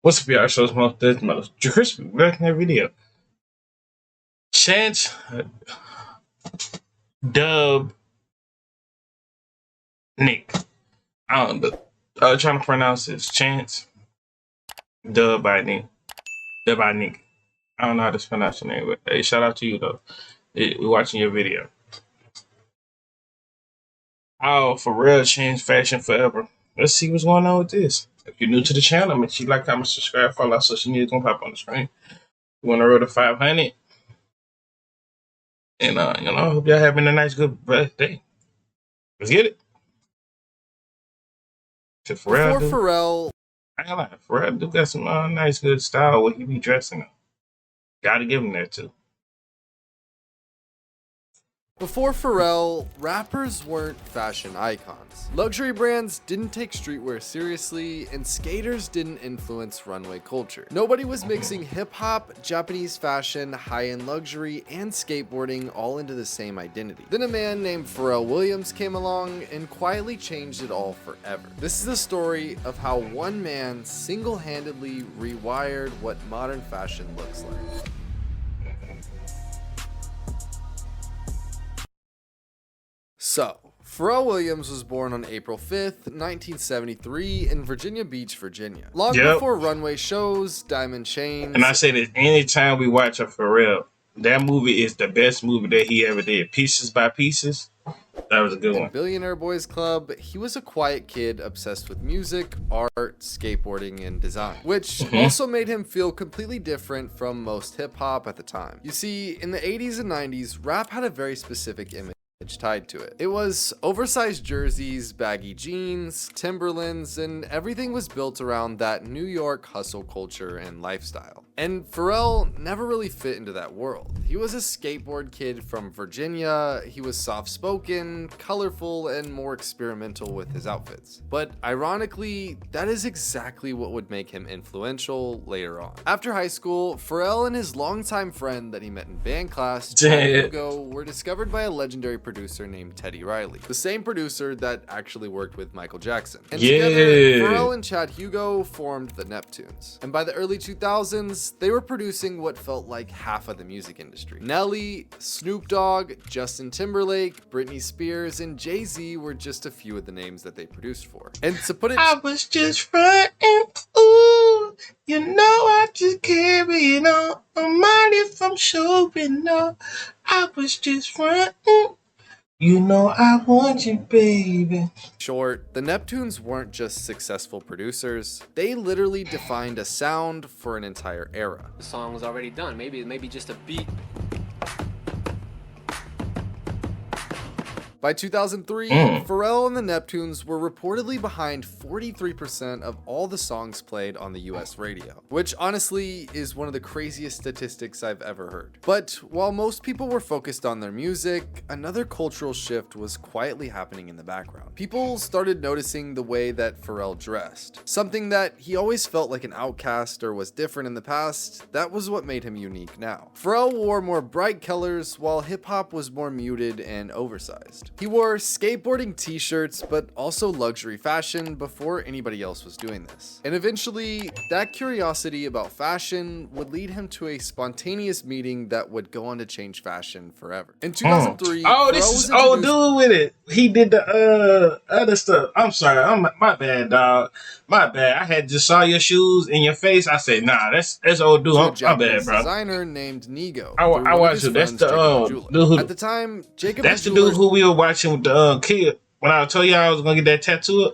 What's up, y'all? Shows most crispy. Back in that video. Chance Dub Nick. I don't know. I was trying to pronounce this. Chance Dub by Nick. Dub by Nick. I don't know how to pronounce your name, but hey, shout out to you though. We're watching your video. How Pharrell changed fashion forever. Let's see what's going on with this. If you're new to the channel, make sure you like, comment, subscribe, follow our social media. Gonna pop on the screen. We want to roll to 500. And I hope y'all having a nice, good birthday. Let's get it. To Pharrell, Before Pharrell, I ain't gonna lie, Pharrell do got some nice, good style. What he be dressing up. Gotta give him that too. Before Pharrell, rappers weren't fashion icons. Luxury brands didn't take streetwear seriously, and skaters didn't influence runway culture. Nobody was mixing hip-hop, Japanese fashion, high-end luxury, and skateboarding all into the same identity. Then a man named Pharrell Williams came along and quietly changed it all forever. This is the story of how one man single-handedly rewired what modern fashion looks like. So, Pharrell Williams was born on April 5th, 1973 in Virginia Beach, Virginia. Long before runway shows, diamond chains... And I say this anytime we watch a Pharrell, that movie is the best movie that he ever did. Pieces by Pieces. That was a good one. Billionaire Boys Club, he was a quiet kid obsessed with music, art, skateboarding, and design, which also made him feel completely different from most hip-hop at the time. You see, in the 80s and 90s, rap had a very specific image tied to it. It was oversized jerseys, baggy jeans, Timberlands, and everything was built around that New York hustle culture and lifestyle. And Pharrell never really fit into that world. He was a skateboard kid from Virginia. He was soft-spoken, colorful, and more experimental with his outfits. But ironically, that is exactly what would make him influential later on. After high school, Pharrell and his longtime friend that he met in band class, Chad Hugo, were discovered by a legendary producer named Teddy Riley, the same producer that actually worked with Michael Jackson. And together, Pharrell and Chad Hugo formed the Neptunes. And by the early 2000s, they were producing what felt like half of the music industry. Nelly, Snoop Dogg, Justin Timberlake, Britney Spears, and Jay-Z were just a few of the names that they produced for. And to put it... I was just frontin', ooh, you know I just carried on. I'm mind if I'm showing up. I was just frontin'. You know I want you, baby. Short, the Neptunes weren't just successful producers, they literally defined a sound for an entire era. The song was already done, maybe just a beat. By 2003, Pharrell and the Neptunes were reportedly behind 43% of all the songs played on the US radio, which honestly is one of the craziest statistics I've ever heard. But while most people were focused on their music, another cultural shift was quietly happening in the background. People started noticing the way that Pharrell dressed. Something that he always felt like an outcast or was different in the past, that was what made him unique now. Pharrell wore more bright colors while hip-hop was more muted and oversized. He wore skateboarding t-shirts, but also luxury fashion before anybody else was doing this. And eventually, that curiosity about fashion would lead him to a spontaneous meeting that would go on to change fashion forever. In 2003, this is old dude with it. He did the other stuff. I'm sorry, my bad, dog. My bad. I had just saw your shoes in your face. I said, nah, that's old dude. My bad, bro. Designer named Nigo. I watched it. That's the dude. At the time, Jacob. That's the dude who we were watching with the kid when I told y'all I was gonna get that tattoo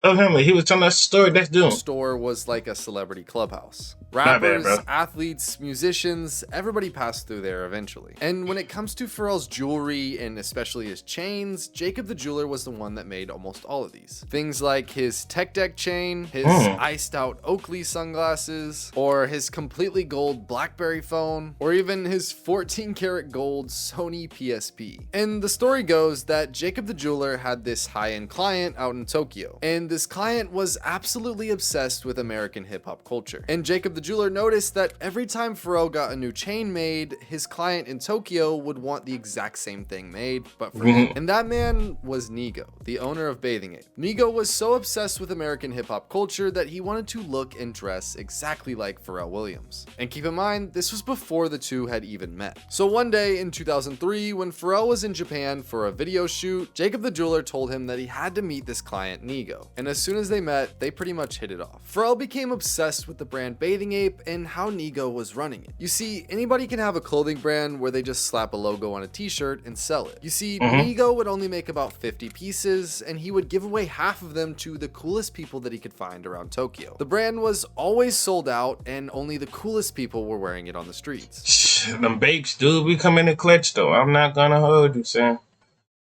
of him. He was telling us the story. That's doing. The store was like a celebrity clubhouse. Rappers, athletes, musicians, everybody passed through there eventually. And when it comes to Pharrell's jewelry, and especially his chains, Jacob the jeweler was the one that made almost all of these. Things like his Tech Deck chain, his iced out Oakley sunglasses, or his completely gold BlackBerry phone, or even his 14 karat gold Sony PSP. And the story goes that Jacob the jeweler had this high-end client out in Tokyo, and this client was absolutely obsessed with American hip-hop culture. And Jacob the jeweler noticed that every time Pharrell got a new chain made, his client in Tokyo would want the exact same thing made, but for him. And that man was Nigo, the owner of Bathing Ape. Nigo was so obsessed with American hip-hop culture that he wanted to look and dress exactly like Pharrell Williams. And keep in mind, this was before the two had even met. So one day in 2003, when Pharrell was in Japan for a video shoot, Jacob the jeweler told him that he had to meet this client Nigo. And as soon as they met, they pretty much hit it off. Pharrell became obsessed with the brand Bathing Ape and how Nigo was running it. You see, anybody can have a clothing brand where they just slap a logo on a t-shirt and sell it. You see, Nigo would only make about 50 pieces, and he would give away half of them to the coolest people that he could find around Tokyo. The brand was always sold out, and only the coolest people were wearing it on the streets. Them bakes do be coming in clutch though. I'm not gonna hold you, son.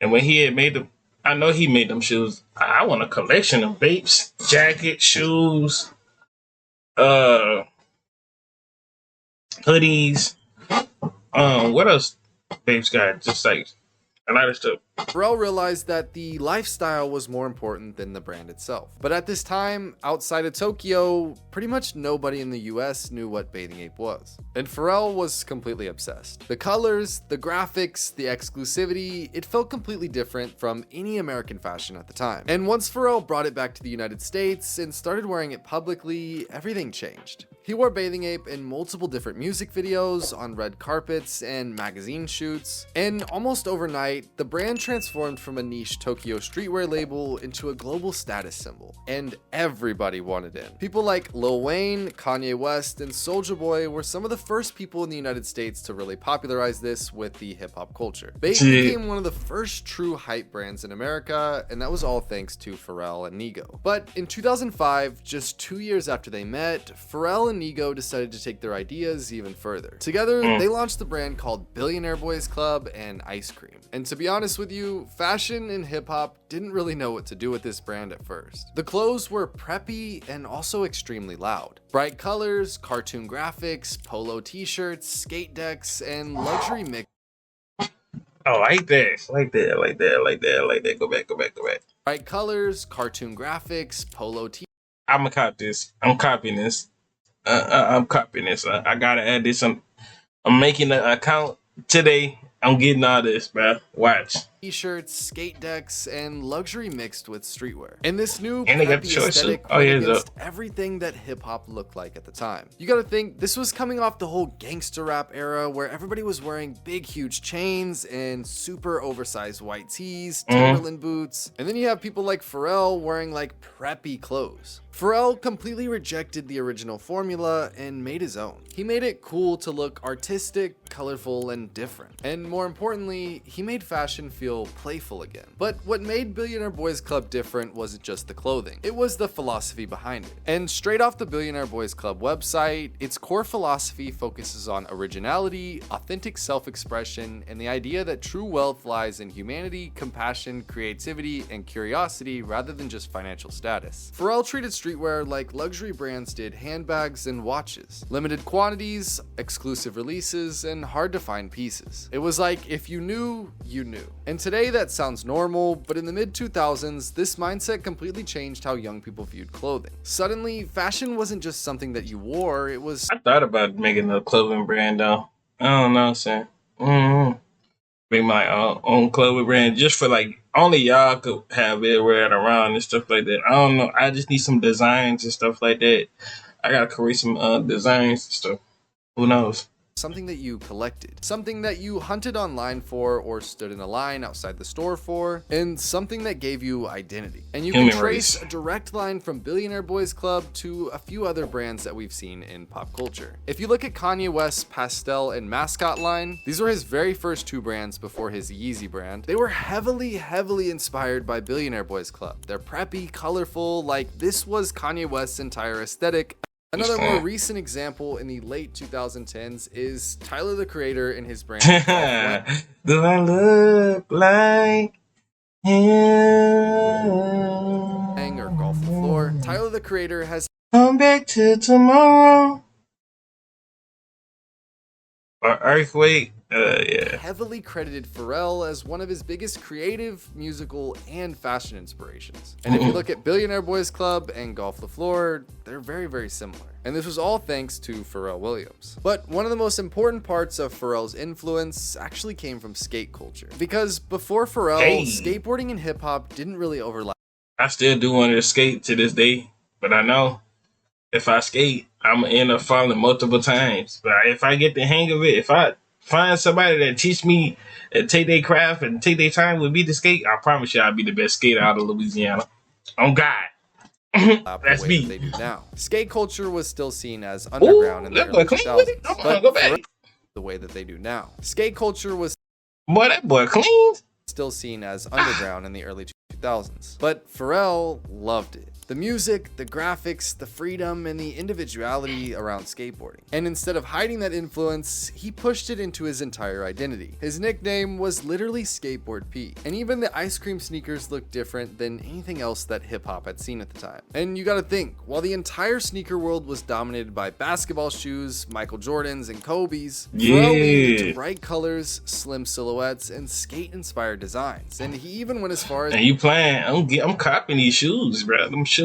And when he had made them, I know he made them shoes. I want a collection of vapes, jackets, shoes, hoodies. What else vapes got? Just like a lot of stuff. Pharrell realized that the lifestyle was more important than the brand itself. But at this time, outside of Tokyo, pretty much nobody in the US knew what Bathing Ape was. And Pharrell was completely obsessed. The colors, the graphics, the exclusivity, it felt completely different from any American fashion at the time. And once Pharrell brought it back to the United States and started wearing it publicly, everything changed. He wore Bathing Ape in multiple different music videos, on red carpets, and magazine shoots. And almost overnight, the brand transformed from a niche Tokyo streetwear label into a global status symbol. And everybody wanted in. People like Lil Wayne, Kanye West, and Soulja Boy were some of the first people in the United States to really popularize this with the hip-hop culture. Bape became one of the first true hype brands in America, and that was all thanks to Pharrell and Nigo. But in 2005, just 2 years after they met, Pharrell and Nigo decided to take their ideas even further. Together, they launched the brand called Billionaire Boys Club and Ice Cream. And to be honest with you, fashion and hip-hop didn't really know what to do with this brand at first. The clothes were preppy and also extremely loud. Bright colors, cartoon graphics, polo t-shirts, skate decks, and luxury mix. Oh, like that. Go back. Bright colors, cartoon graphics, polo t. I'm gonna cop this. I'm copying this. I'm copying this. I gotta add this. I'm making an account today. I'm getting all this, bro. Watch. T-shirts, skate decks, and luxury mixed with streetwear. And this new and they got the preppy aesthetic oh, went yeah, against everything that hip-hop looked like at the time. You gotta think, this was coming off the whole gangster rap era where everybody was wearing big, huge chains and super oversized white tees, Timberland boots. And then you have people like Pharrell wearing like preppy clothes. Pharrell completely rejected the original formula and made his own. He made it cool to look artistic, colorful, and different. And more importantly, he made fashion feel playful again. But what made Billionaire Boys Club different wasn't just the clothing. It was the philosophy behind it. And straight off the Billionaire Boys Club website, its core philosophy focuses on originality, authentic self-expression, and the idea that true wealth lies in humanity, compassion, creativity, and curiosity rather than just financial status. Pharrell treated streetwear like luxury brands did handbags and watches. Limited quantities, exclusive releases, and hard to find pieces. It was like if you knew, you knew. And today that sounds normal, but in the mid-2000s, this mindset completely changed how young people viewed clothing. Suddenly, fashion wasn't just something that you wore, it was... I thought about making a clothing brand though. I don't know, son. Make my own clothing brand just for like only y'all could have it, wear it around and stuff like that. I don't know. I just need some designs and stuff like that. I gotta create some designs and stuff. Who knows? Something that you collected, something that you hunted online for or stood in a line outside the store for, and something that gave you identity. And you can trace a direct line from Billionaire Boys Club to a few other brands that we've seen in pop culture. If you look at Kanye West's Pastel and Mascot line, these were his very first two brands before his Yeezy brand. They were heavily inspired by Billionaire Boys Club. They're preppy, colorful, like this was Kanye West's entire aesthetic. Another more recent example in the late 2010s is Tyler the Creator and his brand. Do I look like him? Or Golf the Floor. Tyler the Creator has come back to tomorrow. Or Earthquake. Yeah. heavily credited Pharrell as one of his biggest creative, musical, and fashion inspirations. And if you look at Billionaire Boys Club and Golf the Floor, they're very, very similar. And this was all thanks to Pharrell Williams. But one of the most important parts of Pharrell's influence actually came from skate culture. Because before Pharrell, skateboarding and hip hop didn't really overlap. I still do want to skate to this day, but I know if I skate, I'm gonna end up falling multiple times. But if I get the hang of it, if I find somebody that teach me and take their craft and take their time with me to skate, I promise you I'll be the best skater out of Louisiana. On God. That's the way me. that they do now. Skate culture was still seen as underground in the early 2000s, but the way that they do now. Skate culture was that boy clean. Still seen as underground in the early 2000s, but Pharrell loved it. The music, the graphics, the freedom, and the individuality around skateboarding. And instead of hiding that influence, he pushed it into his entire identity. His nickname was literally Skateboard Pete, and even the ice cream sneakers looked different than anything else that hip-hop had seen at the time. And you gotta think, while the entire sneaker world was dominated by basketball shoes, Michael Jordans, and Kobe's, Pharrell leaned into bright colors, slim silhouettes, and skate-inspired designs. And he even went as far as... And you playing, I'm copying these shoes, bro. Them shoes.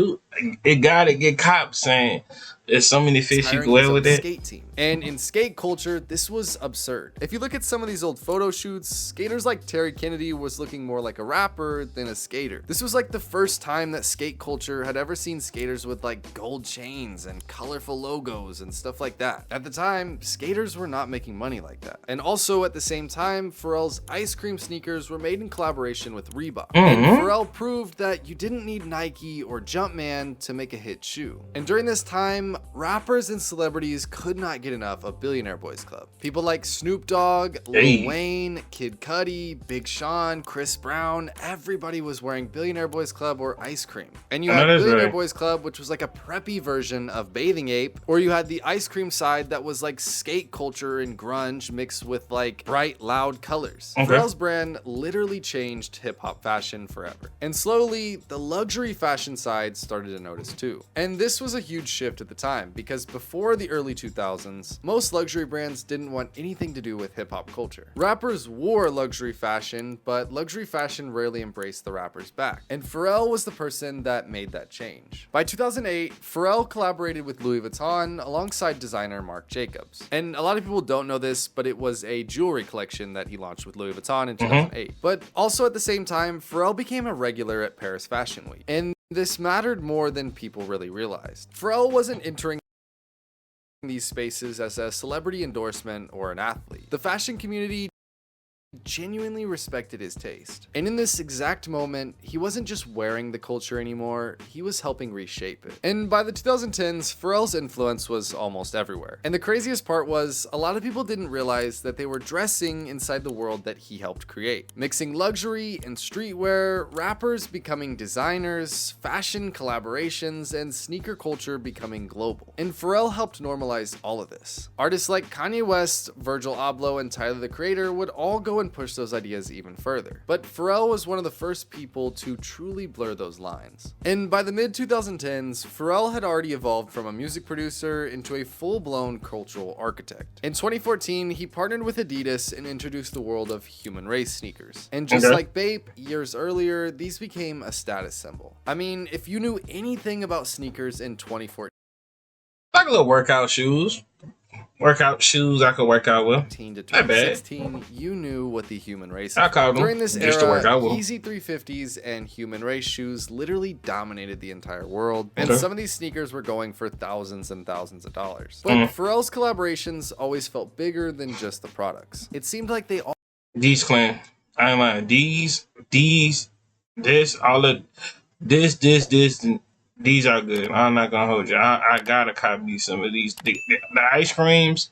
It gotta get cops saying there's so many fish you can wear with it. Skate team. And in skate culture, this was absurd. If you look at some of these old photo shoots, skaters like Terry Kennedy was looking more like a rapper than a skater. This was like the first time that skate culture had ever seen skaters with like gold chains and colorful logos and stuff like that. At the time, skaters were not making money like that. And also at the same time, Pharrell's ice cream sneakers were made in collaboration with Reebok. And Pharrell proved that you didn't need Nike or Jumpman to make a hit shoe. And during this time, rappers and celebrities could not get enough of Billionaire Boys Club. People like Snoop Dogg, Lil Wayne, Kid Cudi, Big Sean, Chris Brown, everybody was wearing Billionaire Boys Club or ice cream. And you had Billionaire Boys Club, which was like a preppy version of Bathing Ape, or you had the ice cream side that was like skate culture and grunge mixed with like bright, loud colors. Pharrell's brand literally changed hip-hop fashion forever. And slowly, the luxury fashion side started to notice too. And this was a huge shift at the time, because before the early 2000s, most luxury brands didn't want anything to do with hip-hop culture. Rappers wore luxury fashion, but luxury fashion rarely embraced the rappers back. And Pharrell was the person that made that change. By 2008, Pharrell collaborated with Louis Vuitton alongside designer Marc Jacobs. And a lot of people don't know this, but it was a jewelry collection that he launched with Louis Vuitton in 2008. But also at the same time, Pharrell became a regular at Paris Fashion Week. And this mattered more than people really realized. Pharrell wasn't entering these spaces as a celebrity endorsement or an athlete. The fashion community genuinely respected his taste. And in this exact moment, he wasn't just wearing the culture anymore, he was helping reshape it. And by the 2010s, Pharrell's influence was almost everywhere. And the craziest part was, a lot of people didn't realize that they were dressing inside the world that he helped create. Mixing luxury and streetwear, rappers becoming designers, fashion collaborations, and sneaker culture becoming global. And Pharrell helped normalize all of this. Artists like Kanye West, Virgil Abloh, and Tyler the Creator would all go and push those ideas even further. But Pharrell was one of the first people to truly blur those lines. And by the mid-2010s, Pharrell had already evolved from a music producer into a full-blown cultural architect. In 2014, he partnered with Adidas and introduced the world of human race sneakers. And just like Bape, years earlier, these became a status symbol. I mean, if you knew anything about sneakers in 2014, like a little workout shoes. Workout shoes I could work out with. 2015 to 2016, you knew what the human race I called them during this just to work era. out with. Yeezy 350s and human race shoes literally dominated the entire world, and some of these sneakers were going for thousands and thousands of dollars. But Pharrell's collaborations always felt bigger than just the products. It seemed like they all These clan. I'm like these, this, all of this, and these are good. I'm not gonna hold you. I gotta copy some of these. The ice creams,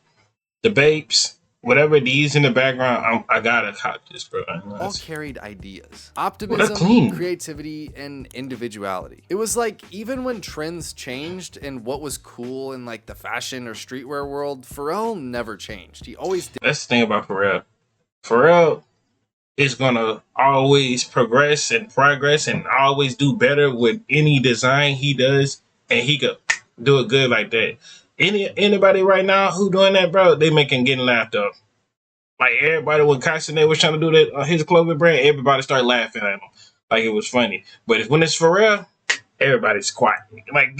the Bapes, whatever these in the background. I gotta copy this, bro. all carried ideas, optimism, creativity, and individuality. It was like even when trends changed and what was cool in like the fashion or streetwear world, Pharrell never changed. He always did. That's the thing about Pharrell. Pharrell is gonna always progress and always do better with any design he does, and he could do it good like that. Anybody right now who doing that, bro, they getting laughed up. Like everybody when Kanye was trying to do that his clothing brand, everybody started laughing at him like it was funny. But when it's Pharrell, everybody's quiet. Like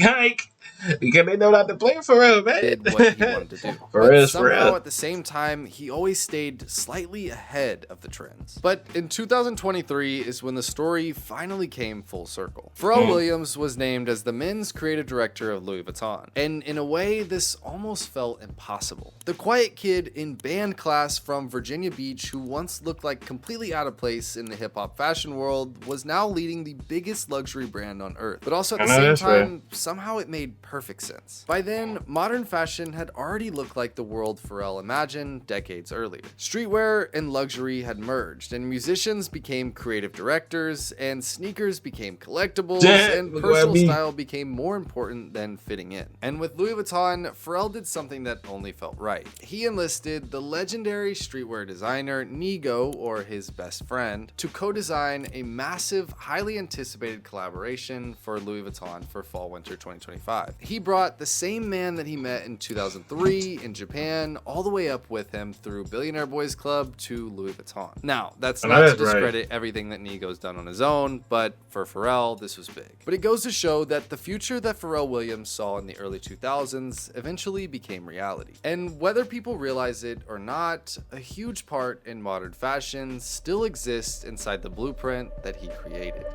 because they know not to play Pharrell, man. Did what he wanted to do. But Pharrell's somehow Pharrell. at the same time, he always stayed slightly ahead of the trends. But in 2023 is when the story finally came full circle. Pharrell Williams was named as the men's creative director of Louis Vuitton. And in a way, this almost felt impossible. The quiet kid in band class from Virginia Beach who once looked like completely out of place in the hip-hop fashion world was now leading the biggest luxury brand on earth. But also at the same time, somehow it made perfect sense. By then, modern fashion had already looked like the world Pharrell imagined decades earlier. Streetwear and luxury had merged, and musicians became creative directors, and sneakers became collectibles, and personal style became more important than fitting in. And with Louis Vuitton, Pharrell did something that only felt right. He enlisted the legendary streetwear designer Nigo, or his best friend, to co-design a massive, highly anticipated collaboration for Louis Vuitton for fall/winter 2025. He brought the same man that he met in 2003 in Japan all the way up with him through Billionaire Boys Club to Louis Vuitton. Now, that's not to discredit everything that Nigo's done on his own, but for Pharrell, this was big. But it goes to show that the future that Pharrell Williams saw in the early 2000s eventually became reality. And whether people realize it or not, a huge part in modern fashion still exists inside the blueprint that he created.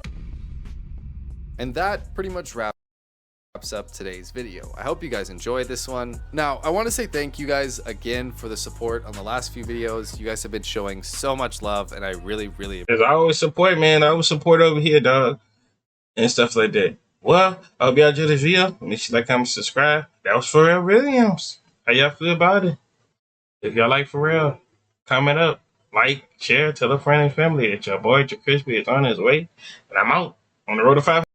And that pretty much wraps up today's video. I hope you guys enjoyed this one. Now, I want to say thank you guys again for the support on the last few videos. You guys have been showing so much love, and I really appreciate it. I always support, man. I always support over here, dog, and stuff like that. Well, I hope y'all enjoyed this video. Make sure you like, comment, subscribe. That was Pharrell Williams. How y'all feel about it? If y'all like Pharrell, comment up, like, share, tell a friend and family that your boy, your Crispy, is on his way. And I'm out on the road to 500.